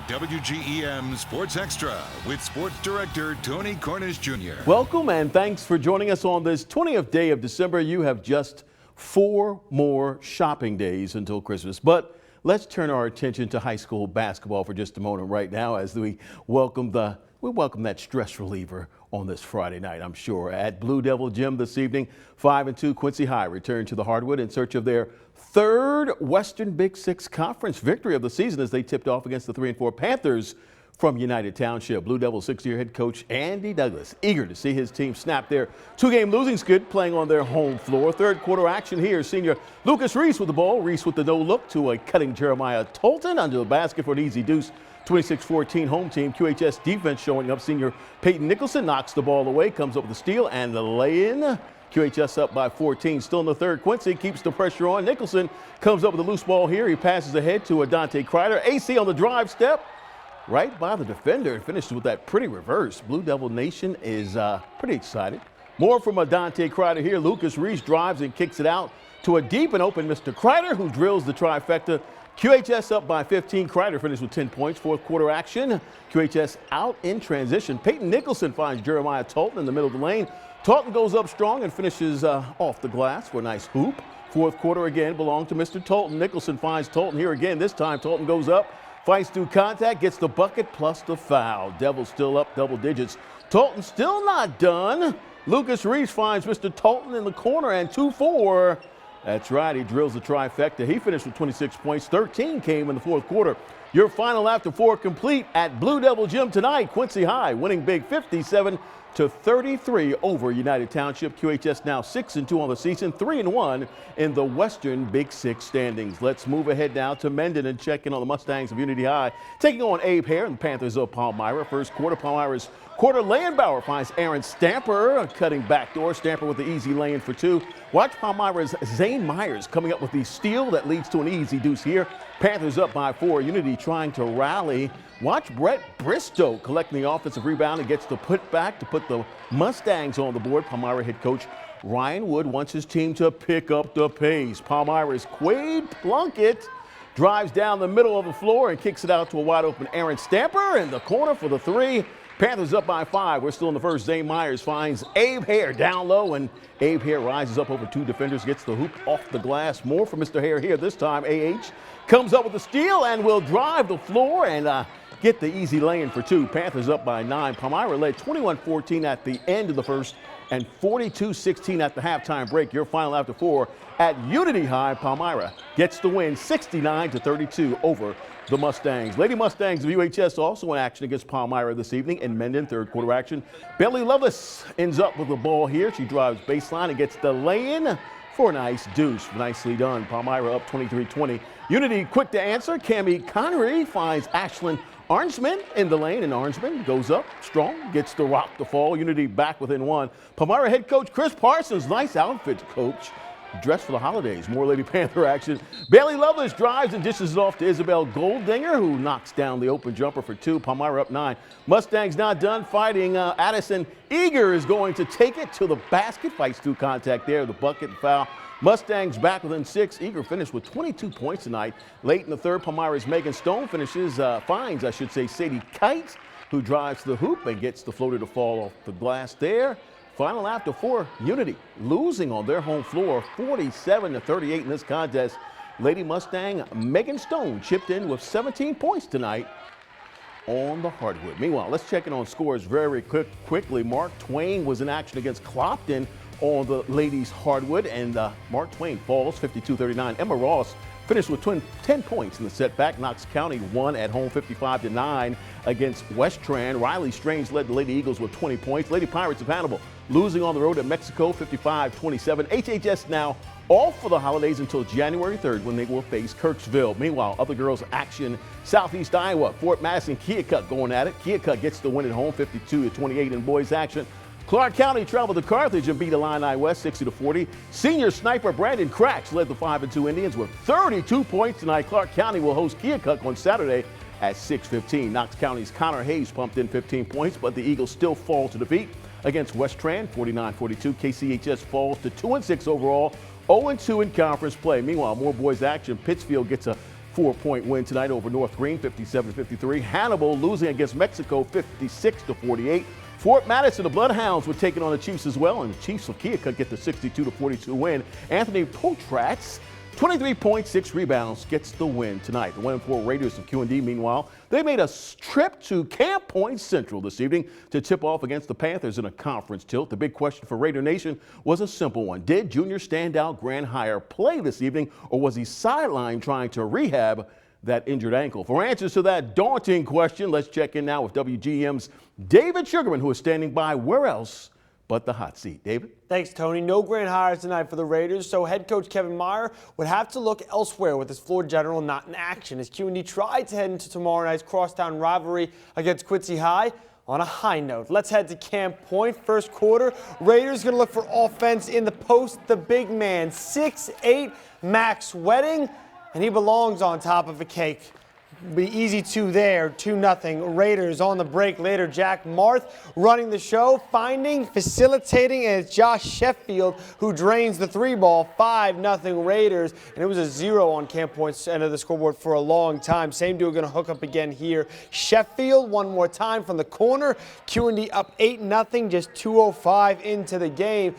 WGEM Sports Extra with Sports Director Tony Cornish Jr. Welcome and thanks for joining us on this 20th day of December. You have just 4 more shopping days until Christmas. But let's turn our attention to high school basketball for just a moment right now as we welcome that stress reliever on this Friday night, I'm sure. At Blue Devil Gym this evening, 5-2 Quincy High return to the hardwood in search of their third Western Big Six Conference victory of the season as they tipped off against the 3-4 Panthers from United Township. Blue Devils 6th-year head coach Andy Douglas eager to see his team snap their 2-game losing skid playing on their home floor. Third quarter action here. Senior Lucas Reese with the ball. Reese with the no-look to a cutting Jeremiah Tolton under the basket for an easy deuce. 26-14 home team. QHS defense showing up. Senior Peyton Nicholson knocks the ball away, comes up with the steal and the lay-in. QHS up by 14. Still in the third. Quincy keeps the pressure on. Nicholson comes up with a loose ball here. He passes ahead to Adante Kreider. AC on the drive step. Right by the defender and finishes with that pretty reverse. Blue Devil Nation is pretty excited. More from Adante Kreider here. Lucas Reese drives and kicks it out to a deep and open Mr. Kreider who drills the trifecta. QHS up by 15. Kreider finished with 10 points. Fourth quarter action. QHS out in transition. Peyton Nicholson finds Jeremiah Tolton in the middle of the lane. Tolton goes up strong and finishes off the glass for a nice hoop. Fourth quarter again belonged to Mr. Tolton. Nicholson finds Tolton here again. This time Tolton goes up, fights through contact, gets the bucket plus the foul. Devils still up double digits. Tolton still not done. Lucas Reese finds Mr. Tolton in the corner and 2-4. That's right, he drills the trifecta. He finished with 26 points. 13 came in the fourth quarter. Your final after 4 complete at Blue Devil Gym tonight. Quincy High winning big 57-33 over United Township. QHS now 6-2 on the season, 3-1 in the Western Big Six standings. Let's move ahead now to Mendon and check in on the Mustangs of Unity High. Taking on Abe Hare and the Panthers of Palmyra. First quarter, Palmyra's quarter Leyenbauer finds Aaron Stamper cutting backdoor. Stamper with the easy lay-in for 2. Watch Palmyra's Zane Myers coming up with the steal that leads to an easy deuce here. Panthers up by 4. Unity trying to rally. Watch Brett Bristow collecting the offensive rebound and gets the putback to put the Mustangs on the board. Palmyra head coach Ryan Wood wants his team to pick up the pace. Palmyra's Quade Plunkett drives down the middle of the floor and kicks it out to a wide open Aaron Stamper in the corner for the 3. Panthers up by 5. We're still in the first. Zane Myers finds Abe Hare down low, and Abe Hare rises up over 2 defenders, gets the hoop off the glass. More from Mr. Hare here. This time, AH comes up with the steal and will drive the floor and get the easy lay-in for 2. Panthers up by 9. Palmyra led 21-14 at the end of the first and 42-16 at the halftime break. Your final after 4 at Unity High. Palmyra gets the win 69-32 over the Mustangs. Lady Mustangs of UHS also in action against Palmyra this evening in Mendon. Third quarter action. Bailey Lovelace ends up with the ball here. She drives baseline and gets the lay-in for a nice deuce. Nicely done. Palmyra up 23-20. Unity quick to answer. Cammie Connery finds Ashlyn Orangeman in the lane, and Orangeman goes up strong, gets the rock to fall. Unity back within 1. Palmyra head coach Chris Parsons, nice outfit, coach. Dressed for the holidays. More Lady Panther action. Bailey Lovelace drives and dishes it off to Isabel Goldinger, who knocks down the open jumper for 2. Palmyra up 9. Mustangs not done fighting. Addison Eager is going to take it to the basket. Fights through contact there. The bucket and foul. Mustangs back within 6. Eager finished with 22 points tonight. Late in the third, Palmyra's Megan Stone finds Sadie Kite, who drives to the hoop and gets the floater to fall off the glass there. Final after 4, Unity losing on their home floor 47-38 in this contest. Lady Mustang Megan Stone chipped in with 17 points tonight on the hardwood. Meanwhile, let's check in on scores very quickly. Mark Twain was in action against Clopton on the ladies hardwood, and Mark Twain falls 52-39. Emma Ross finished with 10 points in the setback. Knox County won at home 55-9 against Westran. Riley Strange led the Lady Eagles with 20 points. Lady Pirates of Hannibal losing on the road at Mexico 55-27. HHS now off for the holidays until January 3rd when they will face Kirksville. Meanwhile, other girls action. Southeast Iowa, Fort Madison, Keokuk going at it. Keokuk gets the win at home 52-28 in boys action. Clark County traveled to Carthage and beat Illini West 60-40. Senior sniper Brandon Cracks led the 5-2 Indians with 32 points tonight. Clark County will host Keokuk on Saturday at 6:15. Knox County's Connor Hayes pumped in 15 points, but the Eagles still fall to defeat against Westran 49-42. KCHS falls to 2-6 overall, 0-2 in conference play. Meanwhile, more boys action. Pittsfield gets a 4-point win tonight over North Green, 57-53. Hannibal losing against Mexico, 56-48. Fort Madison, the Bloodhounds were taking on the Chiefs as well, and the Chiefs of Keokuk get the 62-42 win. Anthony Potratz, 23 points, 6 rebounds, gets the win tonight. The 1-4 Raiders of QD, meanwhile, they made a trip to Camp Point Central this evening to tip off against the Panthers in a conference tilt. The big question for Raider Nation was a simple one. Did junior standout Grant Hire play this evening, or was he sidelined trying to rehab that injured ankle? For answers to that daunting question, let's check in now with WGM's David Sugarman, who is standing by where else but the hot seat. David? Thanks, Tony. No Grant Hire tonight for the Raiders, so head coach Kevin Meyer would have to look elsewhere with his floor general not in action as QD tried to head into tomorrow night's crosstown rivalry against Quincy High on a high note. Let's head to Camp Point. First quarter, Raiders going to look for offense in the post. The big man, 6'8", Max Wedding, and he belongs on top of a cake. Be easy 2 there, 2-0. Raiders on the break later. Jack Marth running the show, facilitating, and it's Josh Sheffield who drains the 3-ball. 5-0 Raiders, and it was a 0 on Camp Point's end of the scoreboard for a long time. Same dude going to hook up again here. Sheffield one more time from the corner. QD up 8-0, just 2:05 into the game.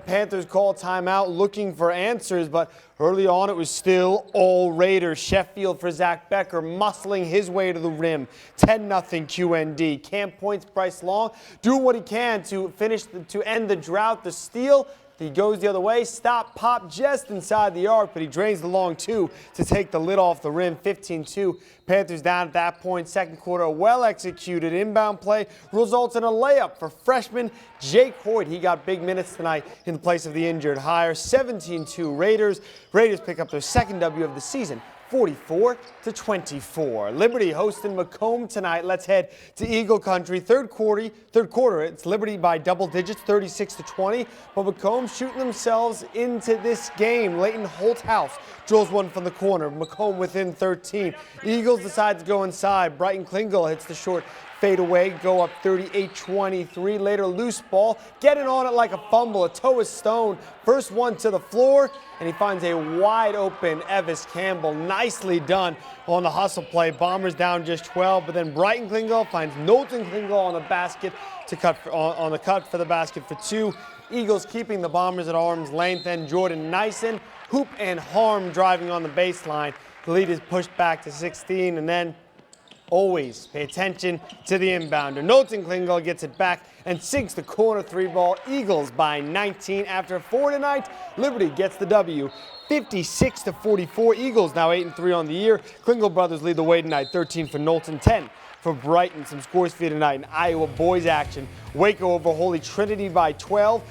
Panthers call timeout looking for answers, but early on, it was still all Raiders. Sheffield for Zach Becker, muscling his way to the rim. 10-0 QD. Camp Point's Bryce Long doing what he can to end the drought. The steal, he goes the other way. Stop, pop just inside the arc, but he drains the long 2 to take the lid off the rim. 15-2. Panthers down at that point. Second quarter, a well-executed inbound play results in a layup for freshman Jake Hoyt. He got big minutes tonight in place of the injured Hire. 17-2 Raiders. Raiders pick up their second W of the season. 44-24. Liberty hosting Macomb tonight. Let's head to Eagle Country. Third quarter, it's Liberty by double digits, 36-20. But Macomb shooting themselves into this game. Leighton Holthouse drills one from the corner. Macomb within 13. Eagles decide to go inside. Brighton Klingel hits the short fade away, go up 38-23. Later, loose ball, getting on it like a fumble. A toe is Stone. First one to the floor, and he finds a wide open Evis Campbell. Nicely done on the hustle play. Bombers down just 12, but then Brighton Klingel finds Knowlton Klingel on the basket to cut on the cut for the basket for 2. Eagles keeping the Bombers at arm's length, and Jordan Nyson, hoop and harm driving on the baseline. The lead is pushed back to 16, and then always pay attention to the inbounder. Knowlton Klingel gets it back and sinks the corner 3-ball. Eagles by 19 after 4 tonight. Liberty gets the W. 56-44. Eagles now 8-3 on the year. Klingel brothers lead the way tonight. 13 for Knowlton, 10 for Brighton. Some scores for you tonight in Iowa boys action. Waco over Holy Trinity by 12.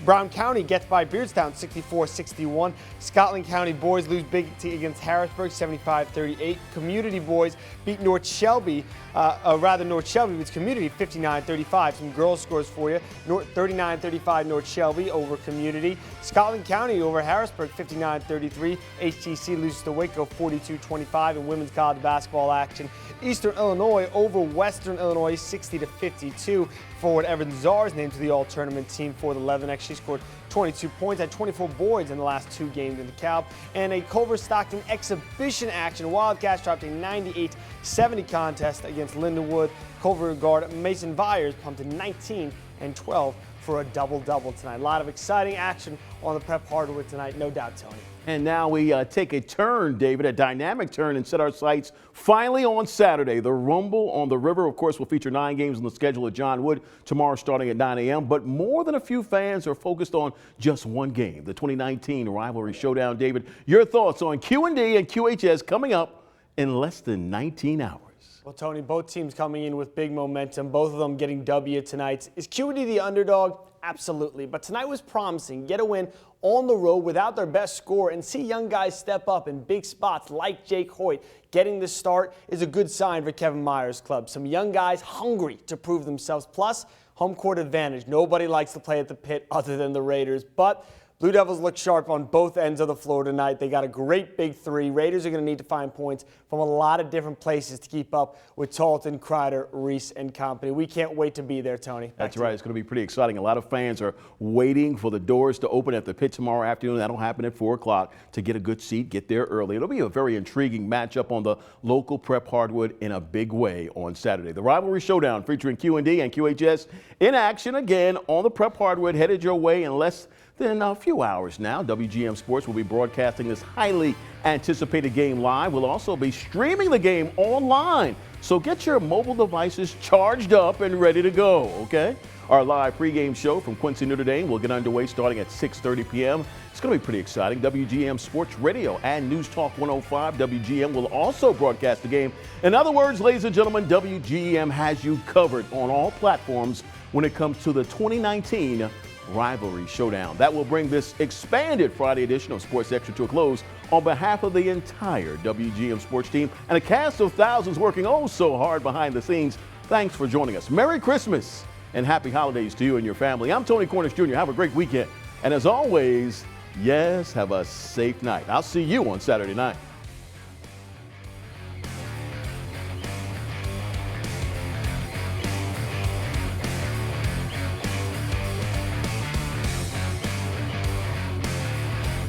Brown County gets by Beardstown 64-61. Scotland County boys lose big against Harrisburg 75-38. Community boys beat North Shelby, North Shelby beats Community 59-35. Some girls scores for you. 39-35 North Shelby over Community. Scotland County over Harrisburg 59-33. HTC loses to Waco 42-25 in women's college basketball action. Eastern Illinois over Western Illinois 60-52. Forward Evan Czar is named to the all-tournament team for the Leatherneck. She scored 22 points, had 24 boards in the last 2 games in the Cal. And a Culver-Stockton exhibition action. Wildcats dropped a 98-70 contest against Lindenwood. Culver guard Mason Byers pumped in 19 and 12 for a double-double tonight. A lot of exciting action on the Prep Hardwood tonight, no doubt, Tony. And now we take a turn, David, a dynamic turn, and set our sights finally on Saturday. The Rumble on the River, of course, will feature 9 games on the schedule at John Wood tomorrow starting at 9 a.m. But more than a few fans are focused on just one game, the 2019 rivalry showdown. David, your thoughts on QD and QHS coming up in less than 19 hours. Well, Tony, both teams coming in with big momentum, both of them getting W tonight. Is QD the underdog? Absolutely. But tonight was promising. Get a win on the road without their best scorer and see young guys step up in big spots like Jake Hoyt. Getting the start is a good sign for Kevin Meyer's club. Some young guys hungry to prove themselves. Plus, home court advantage. Nobody likes to play at the pit other than the Raiders. But Blue Devils look sharp on both ends of the floor tonight. They got a great big three. Raiders are going to need to find points from a lot of different places to keep up with Talton, Kreider, Reese, and company. We can't wait to be there, Tony. That's right. It's going to be pretty exciting. A lot of fans are waiting for the doors to open at the pit tomorrow afternoon. That'll happen at 4 o'clock to get a good seat, get there early. It'll be a very intriguing matchup on the local prep hardwood in a big way on Saturday. The rivalry showdown featuring QND and QHS in action again on the prep hardwood, headed your way in less than a few hours now. WGM Sports will be broadcasting this highly anticipated game live. We'll also be streaming the game online. So get your mobile devices charged up and ready to go, okay? Our live pregame show from Quincy, Notre Dame will get underway starting at 6:30 p.m. It's going to be pretty exciting. WGM Sports Radio and News Talk 105 WGM will also broadcast the game. In other words, ladies and gentlemen, WGM has you covered on all platforms when it comes to the 2019 Rivalry Showdown. That will bring this expanded Friday edition of Sports Extra to a close. On behalf of the entire WGM Sports team and a cast of thousands working oh so hard behind the scenes, thanks for joining us. Merry Christmas and happy holidays to you and your family. I'm Tony Cornish Jr. Have a great weekend. And as always, yes, have a safe night. I'll see you on Saturday night.